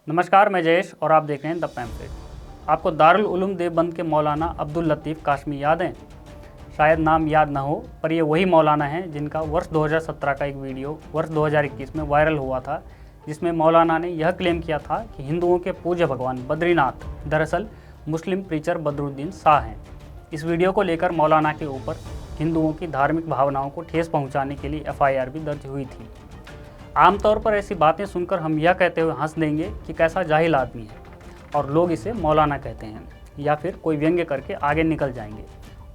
नमस्कार, मैं जयेश और आप देख रहे हैं द पैम्फलेट। आपको दारुल उलूम देवबंद के मौलाना अब्दुल लतीफ़ काशमी याद हैं? शायद नाम याद ना हो, पर ये वही मौलाना हैं जिनका वर्ष 2017 का एक वीडियो वर्ष 2021 में वायरल हुआ था, जिसमें मौलाना ने यह क्लेम किया था कि हिंदुओं के पूज्य भगवान बद्रीनाथ दरअसल मुस्लिम प्रीचर बदरुद्दीन शाह हैं। इस वीडियो को लेकर मौलाना के ऊपर हिंदुओं की धार्मिक भावनाओं को ठेस पहुँचाने के लिए FIR भी दर्ज हुई थी। आमतौर पर ऐसी बातें सुनकर हम यह कहते हुए हंस देंगे कि कैसा जाहिल आदमी है, और लोग इसे मौलाना कहते हैं, या फिर कोई व्यंग्य करके आगे निकल जाएंगे।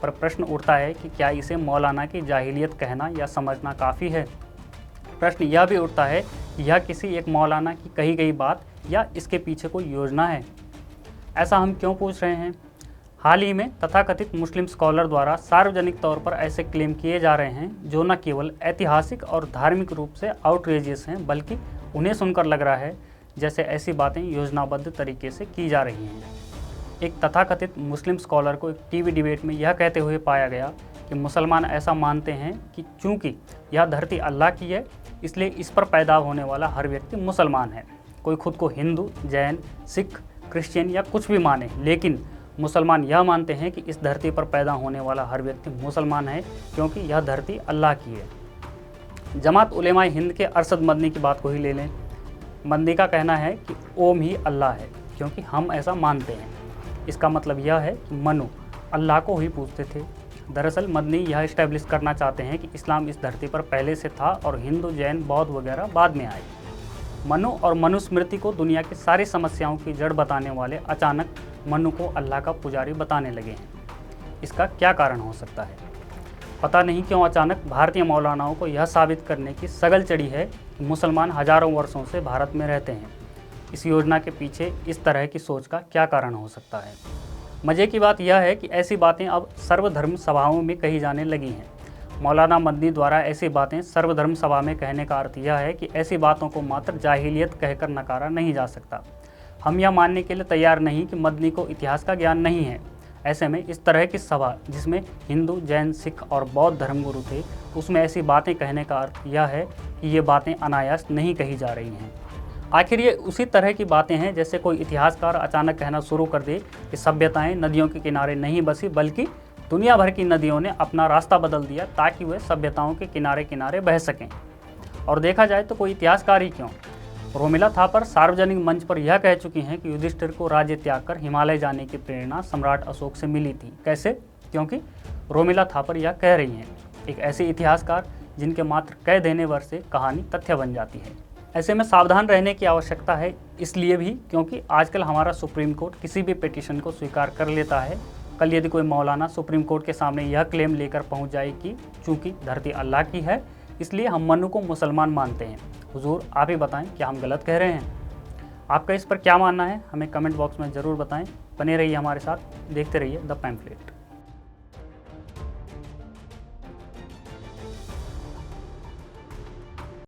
पर प्रश्न उठता है कि क्या इसे मौलाना की जाहिलियत कहना या समझना काफ़ी है? प्रश्न यह भी उठता है कि यह किसी एक मौलाना की कही गई बात या इसके पीछे कोई योजना है। ऐसा हम क्यों पूछ रहे हैं? हाल ही में तथाकथित मुस्लिम स्कॉलर द्वारा सार्वजनिक तौर पर ऐसे क्लेम किए जा रहे हैं जो न केवल ऐतिहासिक और धार्मिक रूप से आउटरेजियस हैं, बल्कि उन्हें सुनकर लग रहा है जैसे ऐसी बातें योजनाबद्ध तरीके से की जा रही हैं। एक तथाकथित मुस्लिम स्कॉलर को एक टीवी डिबेट में यह कहते हुए पाया गया कि मुसलमान ऐसा मानते हैं कि चूँकि यह धरती अल्लाह की है, इसलिए इस पर पैदा होने वाला हर व्यक्ति मुसलमान है। कोई खुद को हिंदू, जैन, सिख, क्रिश्चियन या कुछ भी माने, लेकिन मुसलमान यह मानते हैं कि इस धरती पर पैदा होने वाला हर व्यक्ति मुसलमान है, क्योंकि यह धरती अल्लाह की है। जमात उलेमाए हिंद के अरशद मदनी की बात को ही ले लें। मदनी का कहना है कि ओम ही अल्लाह है, क्योंकि हम ऐसा मानते हैं। इसका मतलब यह है कि मनु अल्लाह को ही पूछते थे। दरअसल मदनी यह इस्टेब्लिश करना चाहते हैं कि इस्लाम इस धरती पर पहले से था और हिंदू, जैन, बौद्ध वगैरह बाद में आए। मनु और मनुस्मृति को दुनिया की सारी समस्याओं की जड़ बताने वाले अचानक मनु को अल्लाह का पुजारी बताने लगे हैं। इसका क्या कारण हो सकता है? पता नहीं क्यों अचानक भारतीय मौलानाओं को यह साबित करने की सगल चढ़ी है कि मुसलमान हजारों वर्षों से भारत में रहते हैं। इस योजना के पीछे इस तरह की सोच का क्या कारण हो सकता है? मज़े की बात यह है कि ऐसी बातें अब सर्वधर्म सभाओं में कही जाने लगी हैं। मौलाना मदनी द्वारा ऐसी बातें सर्वधर्म सभा में कहने का अर्थ यह है कि ऐसी बातों को मात्र जाहिलियत कहकर नकारा नहीं जा सकता। हम यह मानने के लिए तैयार नहीं कि मदनी को इतिहास का ज्ञान नहीं है। ऐसे में इस तरह की सभा जिसमें हिंदू, जैन, सिख और बौद्ध धर्मगुरु थे, उसमें ऐसी बातें कहने का अर्थ यह है कि ये बातें अनायास नहीं कही जा रही हैं। आखिर ये उसी तरह की बातें हैं जैसे कोई इतिहासकार अचानक कहना शुरू कर दे कि सभ्यताएँ नदियों के किनारे नहीं बसी, बल्कि दुनिया भर की नदियों ने अपना रास्ता बदल दिया ताकि वे सभ्यताओं के किनारे किनारे बह सकें। और देखा जाए तो कोई इतिहासकार ही क्यों, रोमिला थापर सार्वजनिक मंच पर यह कह चुकी हैं कि युधिष्ठिर को राज्य त्याग कर हिमालय जाने की प्रेरणा सम्राट अशोक से मिली थी। कैसे? क्योंकि रोमिला थापर यह कह रही हैं, एक ऐसे इतिहासकार जिनके मात्र कह देने भर से कहानी तथ्य बन जाती है। ऐसे में सावधान रहने की आवश्यकता है, इसलिए भी क्योंकि आजकल हमारा सुप्रीम कोर्ट किसी भी पिटीशन को स्वीकार कर लेता है। कल यदि कोई मौलाना सुप्रीम कोर्ट के सामने यह क्लेम लेकर पहुंच जाए कि चूंकि धरती अल्लाह की है, इसलिए हम मनु को मुसलमान मानते हैं। हुजूर, आप ही बताएं, क्या हम गलत कह रहे हैं? आपका इस पर क्या मानना है? हमें कमेंट बॉक्स में ज़रूर बताएं। बने रहिए हमारे साथ, देखते रहिए द पैम्फलेट।